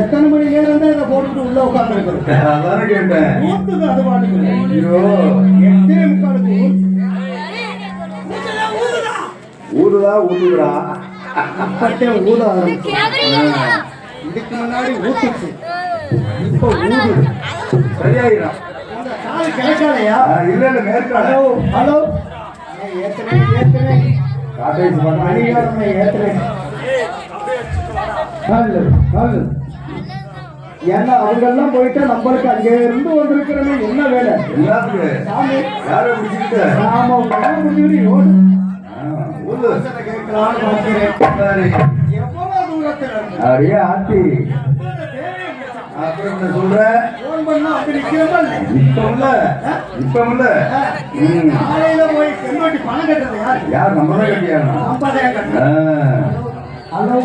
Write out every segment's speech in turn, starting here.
எத்தனை மணி நேரம் தான் இதை போட்டுட்டு உள்ள உட்கார்ந்து இருக்கிறேன். அதான் கேட்டேன். அது பாட்டுக்கு ஐயோ 8:45 ஊருதா ஊதுடா இப்பட்டே ஊத ஆரம்பிச்சு. இதுக்கு முன்னாடி ஊத்துச்சு, இப்போ ஊது. சரியாயிரா காது கிடைக்காதையா? இல்ல இல்ல மேற்கால. ஹலோ ஹலோ ஏத்துறேன் காட்டேஜ் பண்ண அடியாரமே ஏத்துறேன். ஹலோ ஹலோ ஏன்னா அவங்கெல்லாம் போயிட்டு நம்மளுக்கு அங்கே இருந்து வந்திருக்கிறவங்க என்ன வேலை? எல்லாத்துக்கு சாமி யாரை பிடிச்சிக்கிட்டு நாம முடிவு யோடு ஊரு கேட்கலான்னு பார்க்கிறேன். எவ்வளவு தூரத்தில் அப்படியே ஆத்தி அப்புறம் என்ன சொல்ற? போன் பண்ணா அப்படி நிக்கிறோம். இப்ப இல்ல காலையில போய் செம்மட்டி பணம் கட்டுறது யார்? யார் நம்ம தான் கட்டியாங்க. நம்ம தான் கட்டுறோம். ஹலோ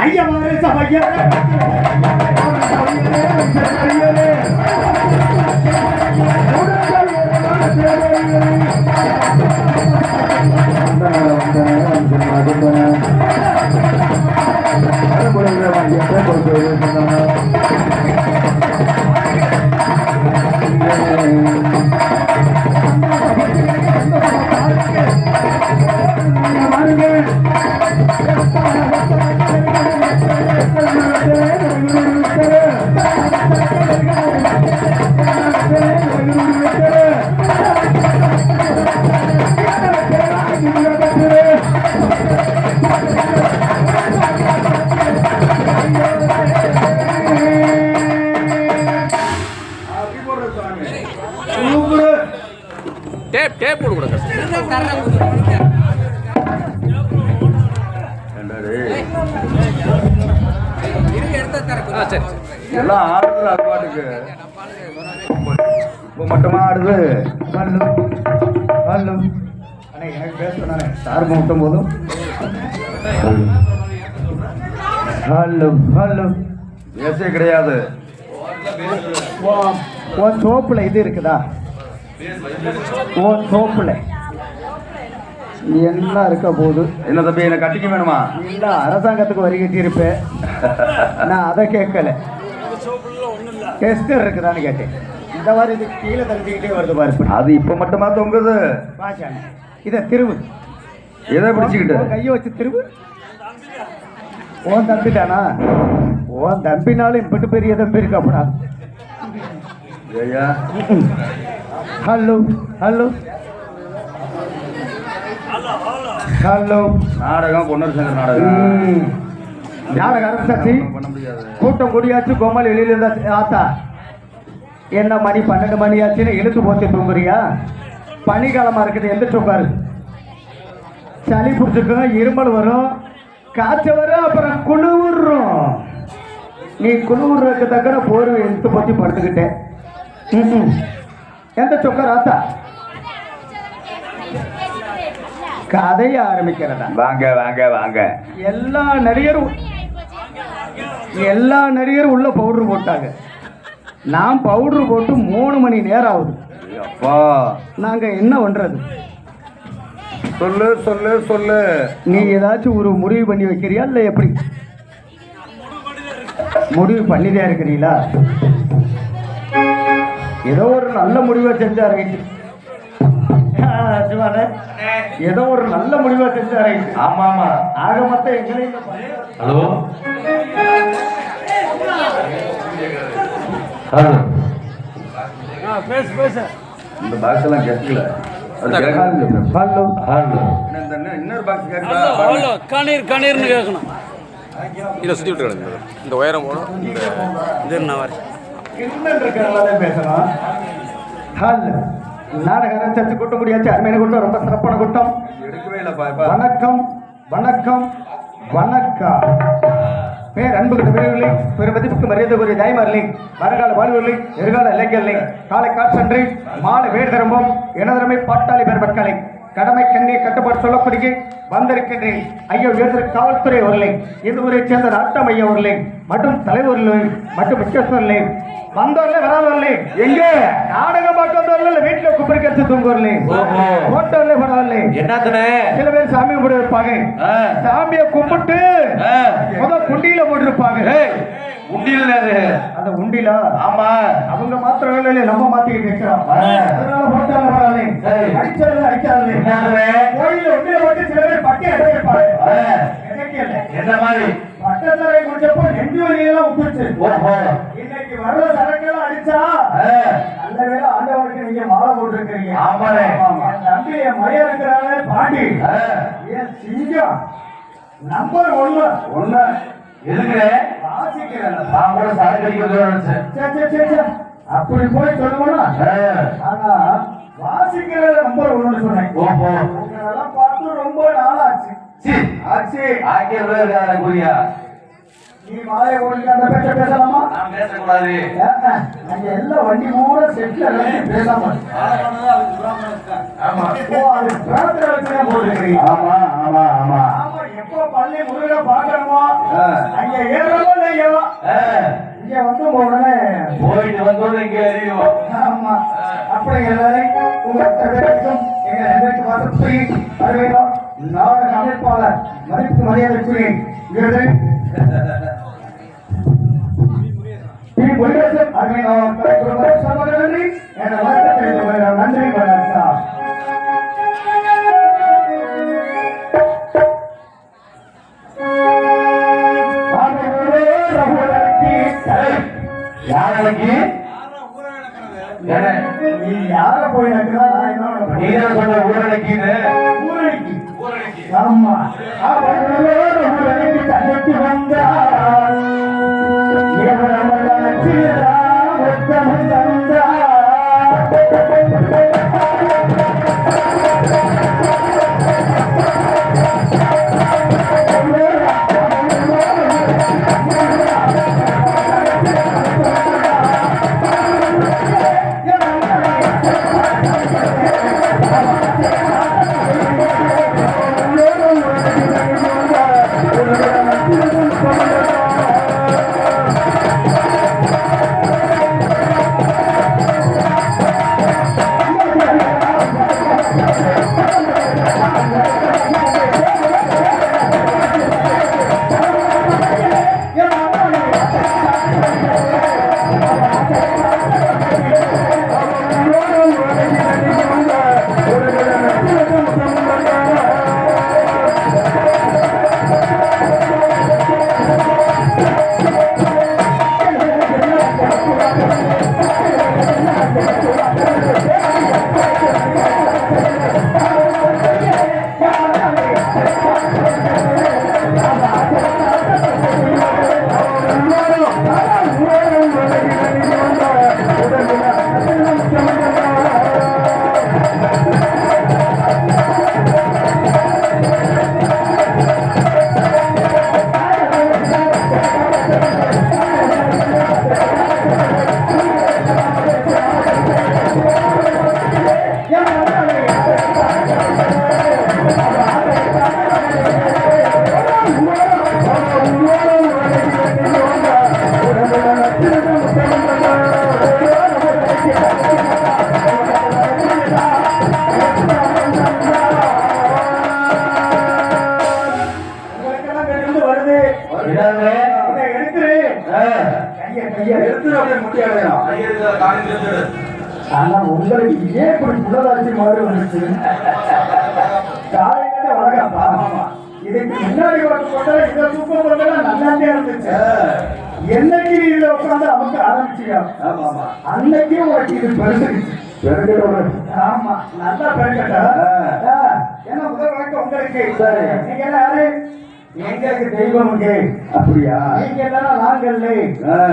ஐயா மாதிரி சபையா டேப் போடு கூட எல்லாம் ஆடுது அது பாட்டுக்கு. இப்போ மட்டுமா ஆடுது. எனக்கு பேசுறேன் சார் முட்டும் போதும் பேசே கிடையாது. உன் சோப்புல இது இருக்குதா? உன் சோப்புல என்ன இருக்க போகுது? என்ன தம்பி என்ன கட்டிக்க வேணுமா? இல்ல அரசாங்கத்துக்கு வரி கட்டி இருப்பேன். நான் அதை கேட்கல, டெஸ்டர் இருக்குதான்னு கேட்டேன். இந்த மாதிரி இது கீழே தள்ளிக்கிட்டே வருது பாரு. அது இப்ப மட்டுமா தொங்குது? இதை திருவு. எதை பிடிச்சுக்கிட்டு கையை வச்சு திருவு. ஓன் தம்பிட்டானா? ஓன் தம்பினாலும் இப்பட்டு பெரிய தம்பி இருக்கப்படா. ஹலோ ஹலோ ஹலோ நாடகம் பொன்னர் சங்கர் நாடகம் நாடகம் ஆரம்பிச்சாச்சு. கூட்டம் கூடியாச்சு. கோமாளி வெளியில இருந்தாச்சு. ஆத்தா என்ன மணி 12 மணி ஆச்சுன்னு இழுத்து போச்சு தூங்குறியா? பனிக்காலமா இருக்குது, எந்திரிச்சு உட்காரு. சளி பிடிச்சிக்கும், இருமல் வரும், காய்ச்சல் வரும், அப்புறம் குளிர்றோம். நீ குளிர்றதுக்கு தக்கன போர்வை எடுத்து பற்றி படுத்துக்கிட்டேன். எந்த சொக்க ராத்தா கதைய ஆரம்பிக்கிறதா? வாங்க வாங்க வாங்க. எல்லா நடிகரும் உள்ள பவுடர் போட்டாங்க. நான் பவுடர் போட்டு 3 மணி நேரம் ஆகுது. அப்பா நாங்க என்ன பண்றது? சொல்லு சொல்லு சொல்லு. நீ ஏதாச்சும் ஒரு முடிவு பண்ணி வைக்கிறியா இல்லை எப்படி? முடிவு பண்ணிதான் இருக்கிறீங்களா? ஏதோ ஒரு நல்ல முடிவை செஞ்சா ரைட்டு. ஏதோ ஒரு நல்ல முடிவை செஞ்சா ரைட்டு. ஆமா ஆமா. ஆக மொத்தம் எங்களையும் ஹலோ ஹலோ. பேச இந்த பாக்ஸ் எல்லாம் கேட்கல. Hello hello. இன்னொரு பாக்ஸ் கேட்கல. ஹலோ கணீர்னு கேட்கணும். இதை சுற்றி விட்டு கிடங்க. இந்த உயரம் போகணும். இது நான் வரேன். இன்னும் இருக்கிறனால பேசலாம். ஹலோ நாடக அரசு கூட்ட முடியாச்சு. அருமையான கூட்டம், ரொம்ப சிறப்பான கூட்டம். எடுக்கவே இல்லப்பா. வணக்கம் வணக்கம் வணக்கம். பேர் அன்புகிட்ட வீரர்களே, பெரும் மதிப்புக்கு மரியாதைக்குரிய தாய்மார்களே, வருங்கால வாழ்வுகளே, எதிர்கால இளைஞர்களே, காலை காற்றன்றி மாலை வேடு திரும்பும் எனதரமை பாட்டாளி பேர் மக்களை கடமை கண்ணியை கட்டுப்பாடு சொல்லக்கூடிய வந்திருக்கின்றேன். ஐயா உயர்ந்த காவல்துறை அவர்களே, இந்த ஊரை சேர்ந்த நாட்டம் ஐயா அவர்களே மற்றும் தலைவர்களே மற்றும் முக்கியஸ்தர்களே, வந்தவர்களே வராதவர்களே, எங்க நாடகம் பார்க்க வந்தவர்கள் வீட்டுல குப்பரி கத்து தூங்குவர்களே, ஓட்டவர்களே வராதவர்களே. என்னத்துனே சில பேர் சாமி கும்பிட்டு இருப்பாங்க. சாமியை கும்பிட்டு முதல் குண்டியில போட்டு இருப்பாங்க. உண்டியல் அந்த உண்டிலா? ஆமா. அவங்க மாத்திரம் இல்ல, நம்ம மாத்திக்கிட்டு இருக்கிறோம். அதனால போட்டாங்க வராதே, அடிச்சாரு அடிச்சாரு. கோயில உண்டியில போட்டு சில பேர் பட்டி அடைப்பாங்க. என்ன மாதிரி பட்டத்தரை முடிச்சப்போ நெஞ்சு வலியெல்லாம் விட்டுச்சு. இன்னைக்கு வர்ற சரக்கெல்லாம் அடிச்சா நல்ல வேலை ஆண்டவனுக்கு நீங்க மாலை போட்டு இருக்கிறீங்க. ஆமாண்ணே. தம்பி என் மையா இருக்கிறாங்க பாண்டி, என் சிங்கம் நம்பர் 1 எதுக்கு வாசிக்கிறேன். நான் கூட சரக்கு அடிக்கிறது. அப்படி போய் சொல்லுவோம்னா, ஆனா வாசிக்கிற நம்பர் 1 சொன்னேன். உங்களெல்லாம் பார்த்து ரொம்ப நாளாச்சு. ஆச்சு ஆக்கிறது புரியா? நீ மாலை ஓடிட்டு அந்த பேச்ச பேசலாமா? நான் பேசக்கூடாது. அங்க எல்லாம் வண்டி பூரா செட்ல பேசாம. ஆமா. ஓ, அது பிரார்த்தனை வச்சுதான் போட்டுருக்கீங்க. ஆமா ஆமா ஆமா. ஆமா, எப்போ பள்ளி முருகனை பார்க்கணுமோ அங்க ஏறவோ இல்லையோ இங்க வந்து உடனே போயிட்டு வந்தோட இங்க எரியும். ஆமா. அப்படிங்கிறதை உங்க பேருக்கும் எங்க ரெண்டு வாசப்படி அறிவியல் நாடக அமைப்பாளர் மதிப்பு மரியாதைக்குரிய விருது முருகேசன் அறிவியல் சகோதரி என வணக்கத்தை நன்றி வணக்கம். நீ யார போய் ஆமா ஊரணிக்கு தன்னைக்கு வந்தார் இதை எடுத்துரு. கையை எடுத்துரு அப்படியே முடியாது. ஆனா உங்களுக்கு ஏன் இப்படி புலராட்சி மாதிரி வந்துச்சு? காலையில வழக்காப்பா. இதுக்கு முன்னாடி போட்டா இதை தூக்கம் போட்டா நல்லாண்டே இருந்துச்சு. என்னைக்கு நீ இதை உட்காந்து அவங்க ஆரம்பிச்சியா அன்னைக்கு உனக்கு இது பெருந்துருச்சு. ஆமா நல்லா பெருக்கட்டா. ஏன்னா முதல் வழக்கம் உங்களுக்கு நீங்க எல்லாம் யாரு? எங்களுக்கு தெய்வம் அப்படியா? நீங்க எல்லாம் நாங்கள்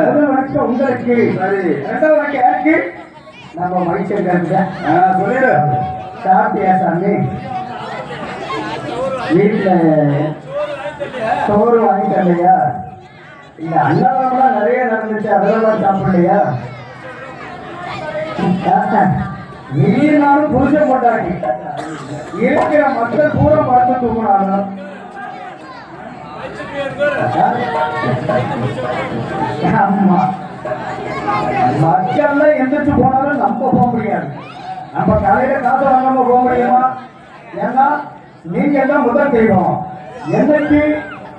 முதல் வழக்கம் உங்களுக்கு. ரெண்டாவது வழக்கம் யாருக்கு? நம்ம மனுஷன் சொல்லிடு. சாப்பிட்டியா சாமி? வீட்டுல சோறு வாங்கிட்டு இல்லையா? இல்ல அன்னதானம் நிறைய நடந்துச்சு, அதெல்லாம் சாப்பிடலையா? நீனாலும் புருஷன் போட்டாங்க இருக்கிற மக்கள் பூரா பார்த்து தூங்கினாலும் ஆமா மக்கள் எந்திரிச்சு போனாலும் நம்ம போக முடியாது. நம்ம காலையில காசு வாங்காம போக முடியுமா? ஏன்னா நீங்க எல்லாம் முதல் தெய்வம். என்னைக்கு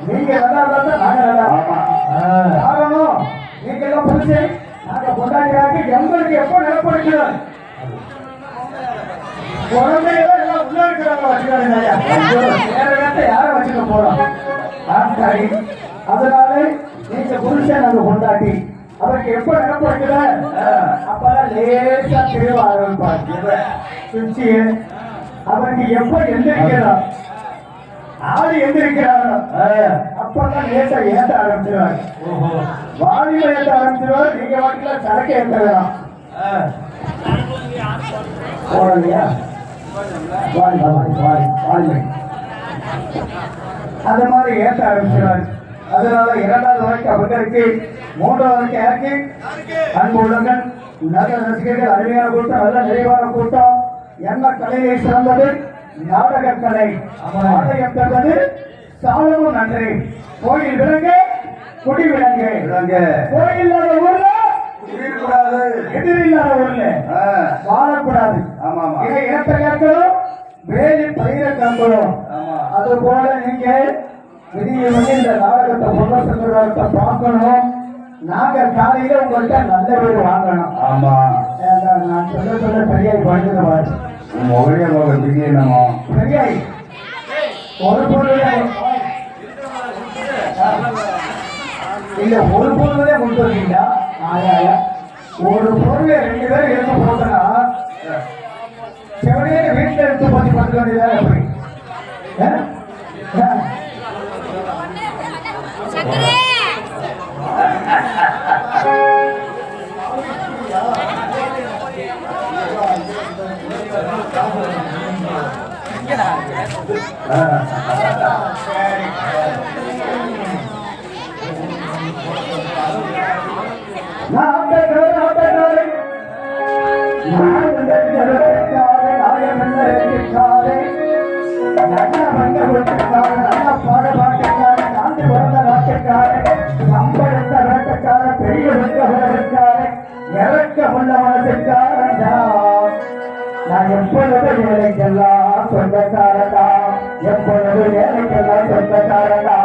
நீங்க நல்லா இருந்தா நாங்க நல்லா காரணம் நீங்க எல்லாம் புரிச்சு நாங்க கொண்டாடினாக்க எங்களுக்கு எப்போ நிலப்படுகிறது குழந்தைகள் எல்லாம் உள்ள இருக்கிறாங்க வச்சுக்காங்க. யாரை வச்சுக்க போறோம்? அதனால நீங்க புருஷன் நாங்க கொண்டாடி அவருக்கு எப்ப நிலப்படுகிற அப்பதான் லேசா தெளிவ ஆரம்பிப்பாங்க. அவருக்கு எப்ப எந்திரிக்கிறார் ஆளு எந்திரிக்கிறாரோ அப்பதான் லேசா ஏற்ற ஆரம்பிச்சிருவாரு. வாலில ஏற்ற ஆரம்பிச்சிருவாரு. நீங்க வாட்டில சரக்கு ஏற்ற வேணாம் போடலையா? அந்த மாதிரி ஏற்ற ஆரம்பிச்சிருவாரு. அதனால இரண்டாவது வரைக்கும் அவங்களுக்கு, மூன்றாவது வரைக்கும் யாருக்கு? அன்பு உள்ளங்கள், நல்ல ரசிகர்கள், அருமையான கூட்டம், நல்ல நிறைவான கூட்டம். என்ன கலையை சிறந்தது? நாடக கலை. நாடகம் தந்தது சாலமும் நன்றி. கோயில் விலங்கு, குடி விலங்கு. கோயில் இல்லாத ஊர்ல கூடாது, எதிர் இல்லாத ஊர்ல வாழக்கூடாது. இதை இனத்தை கேட்கணும், வேலி பயிர காண்பணும். அது போல நீங்க விதியை வந்து இந்த நாடகத்தை பொருளாதாரத்தை பார்க்கணும். நாங்க காலையில உங்கள்கிட்ட நல்ல பேர் வாங்கணும். ஆமா நான் சொல்ல பெரியாய் குறைஞ்சது பெரியாய் ஒரு பொருள் இல்ல, ஒரு பொருளே கொண்டு வரீங்களா? ஒரு பொருள் ரெண்டு பேரும் எடுத்து போட்டனா செவனே வீட்டுல எடுத்து போட்டு பார்க்க வேண்டியதா? எப்படி நான் எப்பொழுது வேலைக்கெல்லாம் சொந்தக்காரதா, எப்பொழுது வேலைக்கெல்லாம் சொந்தக்காரதா.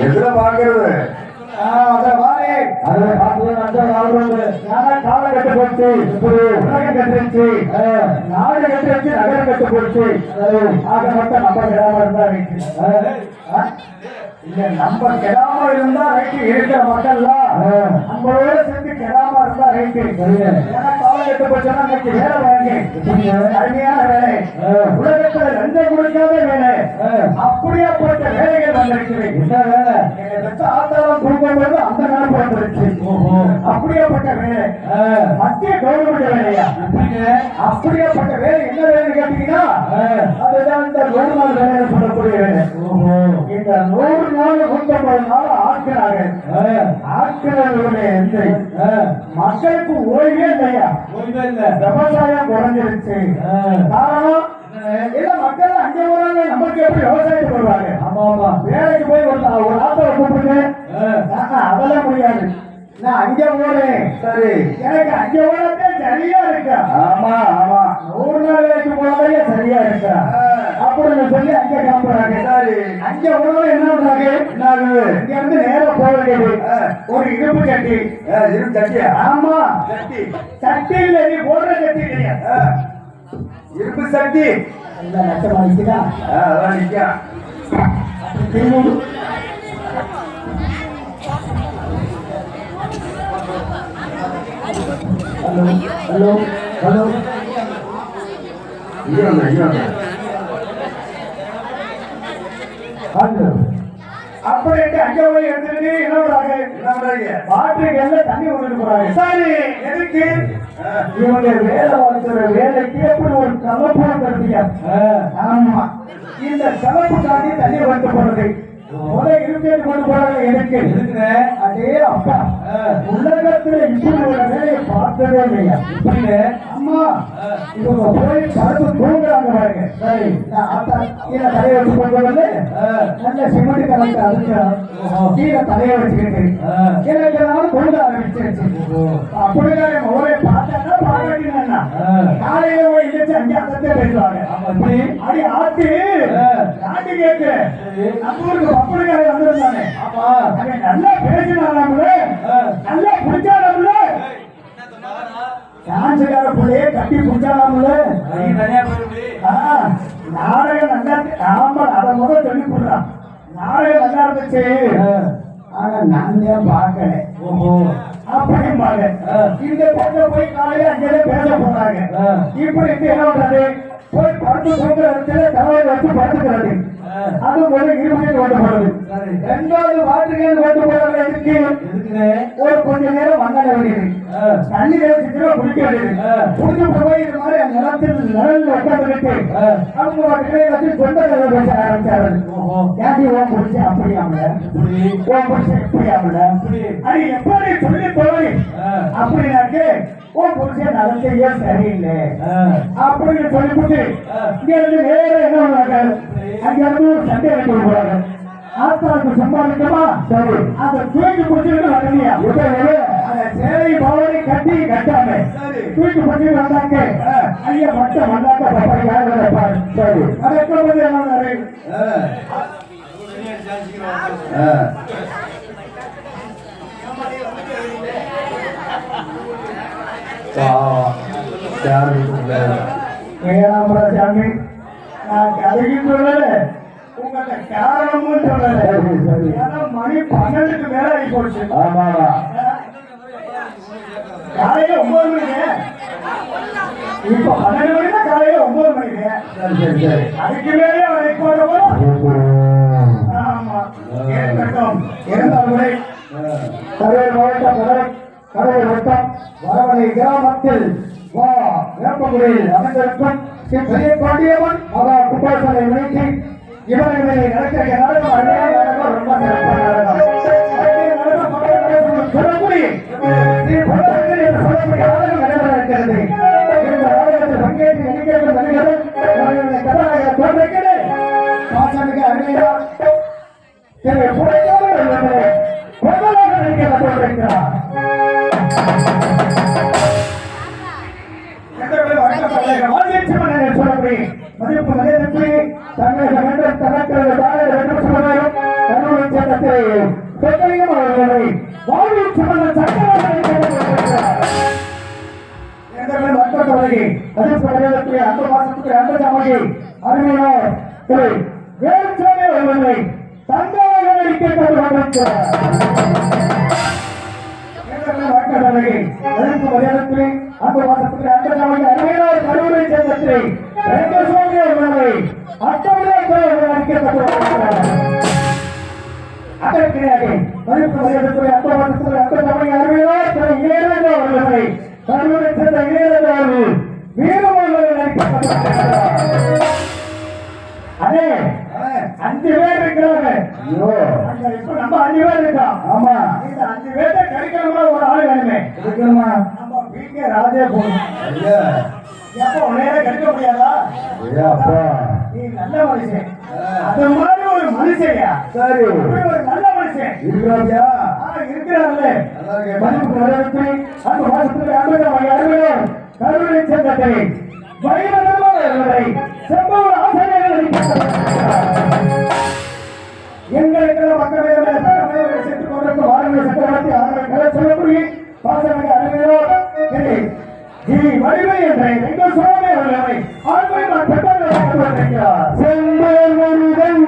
எதுல பாக்குறது காலம் கட்டு போச்சு உலகம் கட்டுருச்சு நாடு கட்டுருச்சு நகரம் கட்டு போச்சு ஆக மட்டும் நம்ம கிடாம இருந்தா இல்ல நம்ம கெடாம இருந்தா ரைட்டு இருக்கிற மக்கள்லாம் நம்மளோட சேர்ந்து கெடாம இருந்தா ரைட்டு ஏன்னா காலம் கட்டு போச்சுன்னா இன்னைக்கு வேலை வாங்கி அருமையான வேலை உலகத்துல லஞ்சம் கொடுக்காத வேலை அப்படியே போட்ட வேலைகள் வந்திருக்குது என்ன வேலை பெற்ற ஆத்தாரம் கொடுக்கும்போது அந்த நினைப்பு வந்துருச்சு அப்படியேப்பட்ட வேலை மத்திய கவர்மெண்ட் வேலையா அப்படியேப்பட்ட வேலை என்ன வேலைன்னு கேட்டீங்கன்னா அதுதான் இந்த 100 நாள் வேலை சொல்லக்கூடிய வேலை இந்த 100 நாள் 150 நாள் ஆட்கிறார்களுடைய மக்களுக்கு ஓய்வே இல்லையா விவசாயம் குறைஞ்சிருச்சு காரணம் இல்ல மக்கள் அங்க வராங்க நமக்கு எப்படி விவசாயத்துக்கு வருவாங்க ஆமா ஆமா வேலைக்கு போய் ஒரு ஆத்தரை கூப்பிட்டு அதெல்லாம் முடியாது நான் அங்க போறேன் சரி எனக்கு அங்க போறதே சரியா இருக்கா ஆமா ஆமா 100 நாள் வேலைக்கு போறதே சரியா இருக்கா அப்படின்னு சொல்லி அங்க கிளம்புறாங்க சரி அங்க போனவங்க என்ன பண்றாங்க இங்க இருந்து நேரம் போக வேண்டியது ஒரு இரும்பு சட்டி இரும்பு சட்டியா ஆமா சட்டி சட்டி இல்ல நீ போடுற சட்டி இல்லையா இரும்பு சட்டி எல்லாம் நஷ்டமா நிக்குதா அதான் நிக்கா ஹலோ ஹலோ ஹலோ அப்படின்ட்டு அங்க போய் எடுத்துட்டு என்ன பண்றாங்க பாட்டுக்கு எல்லாம் தண்ணி கொண்டுட்டு போறாங்க சரி எதுக்கு இவங்க வேலை வளர்க்கிற வேலைக்கு எப்படி ஒரு கலப்பு கருத்தியா ஆமா இந்த கலப்பு காட்டி தண்ணி கொண்டு போறது இருபத்தி கொண்டு போறாங்க எனக்கு அதே அப்பா உலகத்துல இப்படி ஒரு வேலையை பார்த்ததே இல்லையா இப்படி அம்மா இவங்க போய் படுத்து தூங்குறாங்க பாருங்க சரி கீழே தலையை வச்சு கொண்டு வந்து நல்ல சிமெண்ட் கலந்து அதுக்கு கீழே தலையை வச்சுக்கிட்டு கீழே தூங்க ஆரம்பிச்சிருச்சு அப்படிதான் என் ஒரே பார்த்தாங்கன்னா பாராட்டினா காலையில போய் இடிச்சு அங்கே அங்கத்தே பேசுவாங்க அப்படி ஆத்தி நாட்டு கேட்டு நம்ம ஊருக்கு பப்பனுக்கார வந்திருந்தானே அவன் நல்லா பேசினாலாம்ல நல்லா பிடிச்சாலாம்ல டான்ஸுக்கார பிள்ளையே கட்டி பிடிச்சாலாம்ல நாடகம் நல்லா ஆமா அதை முதல் சொல்லி போடுறான் நாடகம் நல்லா இருந்துச்சு ஆனா நான் தான் பார்க்கல அப்படிம்பாங்க இந்த பொண்ணை போய் காலையில அங்கே பேச போறாங்க இப்படி என்ன பண்றது போய் படுத்து தூங்குற இடத்துல தலையை வச்சு படுத்துக்கிறது அது ஒரு இருபது கொண்டு போறது ரெண்டாவது வாட்டர் கொண்டு போறது எதுக்கு ஒரு கொஞ்ச நேரம் மண்ணெண்ண வேண்டியது தண்ணி வச்சுட்டு குடிக்க வேண்டியது குடிச்சு போய் இது மாதிரி நிலத்தில் நிழல் உட்காந்துட்டு அவங்க வாட்டுகளை வச்சு சொந்த கதை பேச ஆரம்பிச்சாரு ஏன்டி ஓம் பிடிச்சி அப்படியாமல ஓம் பிடிச்சி இப்படியாமல அது எப்படி சொல்லி போய் அப்படின்னாக்கு ஓ புரிச்ச நடத்தையே சரியில்லை அப்படின்னு சொல்லிவிட்டு இங்க இருந்து வேற என்ன பண்ணுவாங்க அங்க இருந்து சண்டை கட்டி விடுவாங்க ஆத்தாளுக்கு சம்பாதிக்கமா சரி அதை தூக்கி பிடிச்சிட்டு வரலையா அந்த சேலை பவரை கட்டி கட்டாம தூக்கி பிடிச்சிட்டு வந்தாங்க ஐயா மட்டும் மண்ணாக்க பப்பாடி யாரு சரி அதற்கு வந்து என்ன சாமி நான் கதைக்கு சொல்லல உங்கள காரணமும் சொல்லல மணி 12க்கு மேல ஆகி போச்சு ஆமாவா காலையில 9 மணிக்கு இப்ப 12 மணினா காலையில 9 மணிக்கு சரி சரி அதுக்கு மேலே வரைக்கும் ஆமா இருக்கட்டும் இருந்தாலும் கரூர் மாவட்டம் கடவுள் வட்டம் வரவழை கிராமத்தில் வேப்பங்குடியில் அமைந்திருக்கும் ஸ்ரீ பெரிய பாண்டியம்மன் மகா கும்பாசனை முயற்சி இவர்களை நடக்கிற நாடகம் அருமையான நாடகம் ரொம்ப சிறப்பான நாடகம் சொல்லக்கூடிய ஸ்ரீ பகவான் என்று சொல்லக்கூடிய நாடகம் நடைபெற இருக்கிறது இந்த நாடகத்தில் பங்கேற்று எண்ணிக்கைகள் நடிகர்கள் கதாநாயக தோன்றிருக்கிறது பாசனுக்கு அருமையா திரு புடையோடு முதலாக நடிக்க தோன்றிருக்கிறார் மதிப்பு மனிதனுக்கு தமிழக மன்றம் தனக்கிறது தாழர் என்று சொல்லுவாரும் கல்லூரி சட்டத்தை பெண்ணையும் அவர்களை வாழ்வில் சுமந்த சட்டத்தை மக்கள் தொடங்கி மதிப்பு மனிதனுக்கு அந்த மாசத்துக்கு அந்த சமகி அறிவியலார் திரு வேலுச்சாமி அவர்களை தந்தாக நடிக்க கொண்டிருக்கிறார் மதிப்பு மரியாதைக்கு அந்த மாசத்துக்கு அந்த சமகி அறிவியலார் கல்லூரி சட்டத்தை அதற்கிடையாக மதிப்பு மரியாதைக்குரிய அந்தமானத்துறை அந்த சமய அறிவியலார் திரு இளையராஜா அவர்களை கல்லூரி சேர்ந்த இளையராஜா அவர்கள் வீரமாக நடிக்கப்பட்டிருக்கிறார். அதே 5 பேர் இருக்கிறாங்க. இப்ப நம்ம 5 பேர் இருக்கோம். ஆமா இந்த 5 பேர்த்த கிடைக்கணுமா ஒரு ஆள் வேணுமே இருக்கணுமா நம்ம பி.கே. ராஜே போகணும். எப்ப உன்னையே கிடைக்க முடியாதா? நீ நல்ல மனுஷன். அது மாதிரி ஒரு மனுஷன்யா. சரி ஒரு நல்ல மனுஷன் இருக்கிறாயா? இருக்கிறாங்களே. மதிப்பு மரியாதைக்கு அந்த மாசத்துக்கு அன்புடைய அறிவியல் கல்லூரி சேர்ந்ததை வைரவர்களை செம்பூர் ஆசிரியர்கள் எங்களுக்கு மக்கள் சென்று கொண்டிருக்கும் வாரங்கள் சக்கரவர்த்தி ஆகிய சொல்லக்கூடிய பாசமிக அறிவியலோடு வடிவை என்ற எங்கள் சுவாமி அவர்களை ஆண்மை நான் பெற்றார் செம்பூர் முருகன்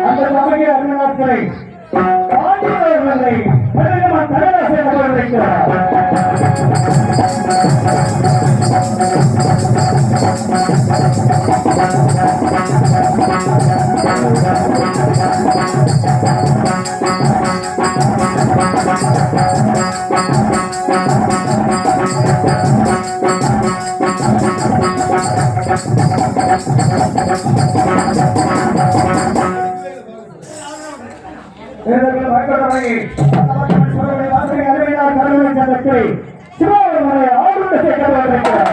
அந்த சமய அருணாக்களை பாண்டியவர்களை பெருமான் கடலாசை கொண்டிருக்கிறார். சிவமலை ஆளுநர் சேர்க்கிறார்.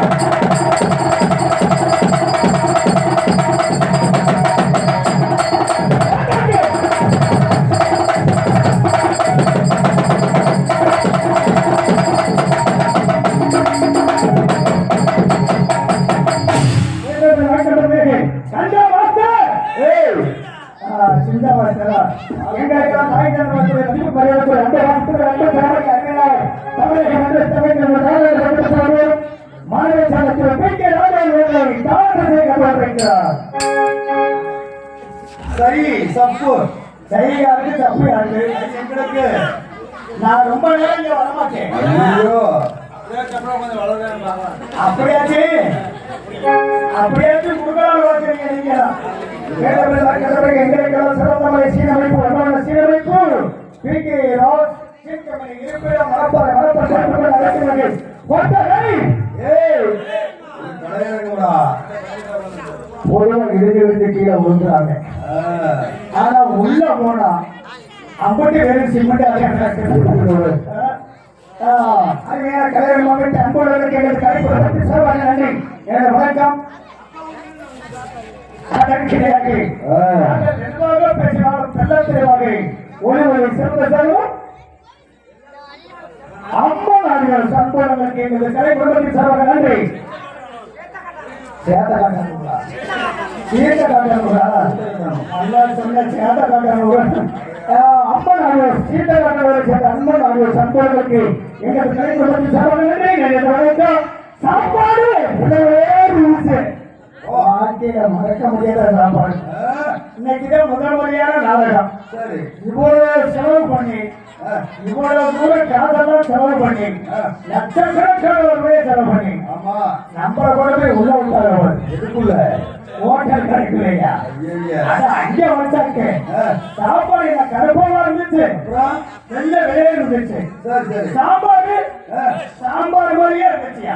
சரி தப்பு சரி யாருக்கு தப்பு யாருக்கு எங்களுக்கு நான் ரொம்ப நேரம் இங்க வரமாட்டேன். அப்படியாச்சு அப்படியாச்சும் கொடுக்கலாம் பார்க்கிறீங்க நீங்க எங்களுக்கு சிறந்தமலை சீனமைப்பு வடமான சீனமைப்பு பி.கே. ராஜ் சீர்கமணி இருப்பிடம் மரப்பாறை மரப்பாறை அழைக்கிறார்கள். பொதுவாக இருந்து கீழே விழுந்துறாங்க. ஆனா உள்ள போனா அப்படி வேறு சிமெண்ட் அருமையான கலைஞர் மாவட்ட அன்புள்ளவர்களுக்கு எங்களது கலைப்புறத்திற்கு சிறப்பாக நன்றி. எனது வணக்கம். அதன் கிடையாக பேசினாலும் நல்ல தெளிவாக ஒளிவரை சிறந்த செல்வம் அம்மா நாடுகள் சம்பவங்களுக்கு எங்களது கலைப்புறத்திற்கு சிறப்பாக நன்றி. சேத காட்டாங்களா சீட்ட காட்டாங்களா அல்லா சொன்ன சேத காட்டாங்களா அம்மா நாடுகள் சீட்ட காட்டாளரை சேர்ந்த அம்மா நாடுகள் சம்பவங்களுக்கு எங்களது கலைப்புறத்திற்கு சிறப்பாக நன்றி. எனது வணக்கம். சாப்பாடு உணவே ரூல்ஸ் வாழ்க்கையில மறக்க முடியாத சாப்பாடு. இன்னைக்குதான் முதல் முறையான நாடகம். சரி, இவ்வளவு செலவு பண்ணி இவ்வளவு தூரம் காசெல்லாம் செலவு பண்ணி லட்சக்கணக்கான ரூபாய் செலவு பண்ணி நம்மள கூட போய் உள்ள விட்டாங்க. எதுக்குள்ள ஹோட்டல் கிடைக்கலையா? அங்க வந்தாக்க சாப்பாடு என்ன கருப்பமா இருந்துச்சு, வெள்ள விலையா இருந்துச்சு. சாப்பாடு சாம்பார் மாதிரியே இருந்துச்சியா,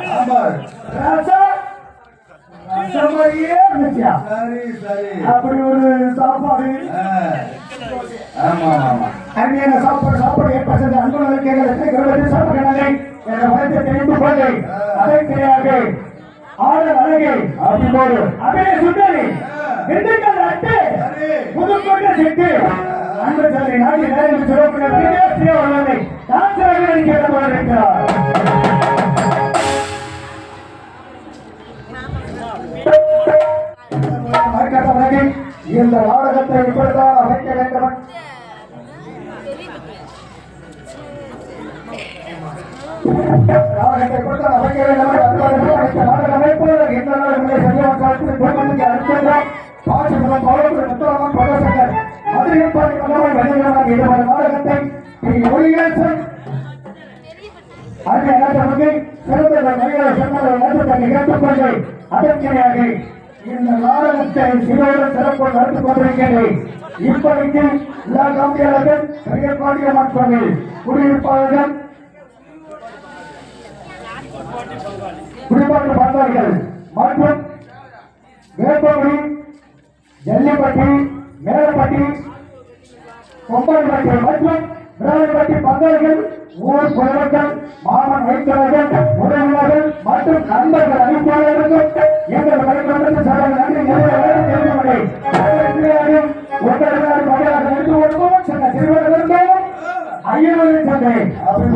ரசம் மாதிரியே இருந்துச்சியா. அப்படி ஒரு சாப்பாடு. அருமையான சாப்பாடு சாப்பாடு ஏற்பட்டது. அன்புகளுக்கு எங்களுக்கு சாப்பிடுகிறாங்க. என்ற வளர்ச்சி தெரிந்து கொண்டு அதை கிடையாது ஆடல் அழகை அப்படினோடு அப்படியே சுண்டலி திண்டுக்கல் அட்டு புதுக்கோட்டை சிட்டு அன்பு தலை நாடி நேரம் சிறப்பினர் விஜயசிய உள்ளதை டாக்டர் கேட்டுக்கொண்டிருக்கிறார். இந்த நாடகத்தை இப்படித்தான் அமைக்க வேண்டும். நாடகத்தை இப்படித்தான் அமைக்க வேண்டும். நாடக அமைப்பு இந்த நாடகங்களை சரியான காலத்தில் குடும்பத்துக்கு அனுப்பினார். பாசிபுரம் பௌரவர் முத்துராமன் பகவசங்கர் மதுரையில் பாடி மன்னவன் வெளியிடலாம். இதுவரை நாடகத்தை ஒளியேசன் அங்கே நாட்டமுக்கு சிறந்த மனித சன்மாத நேற்றத்தை நிகழ்த்துக்கொண்டு அதற்கிடையாக இந்த நாடகத்தை சிறோடு சிறப்பு நடத்தி கொண்டிருக்கிறேன். இப்படிக்கு எல்லா காந்தியாளர்கள் பெரியபாண்டிய மக்கள் குடியிருப்பாளர்கள் குடிபாட்டு பண்பாடுகள் மற்றும் வேப்பகுடி ஜல்லிப்பட்டி மேலப்பட்டி கொம்பன்பட்டி மற்றும் விராலிப்பட்டி பங்காளிகள் ஊர் பொதுமக்கள் மாமன் வைத்தவர்கள் உறவினர்கள் மற்றும் நண்பர்கள் அனுப்பாளர்களுக்கும் எங்கள் கலைமன்றத்தில் சார்பாக நன்றி நிறைய உங்களுக்கு மரியாதை எடுத்து கொடுப்போம். சில சிறுவர்களுக்கும் ஐயனூரின் சந்தை அப்படி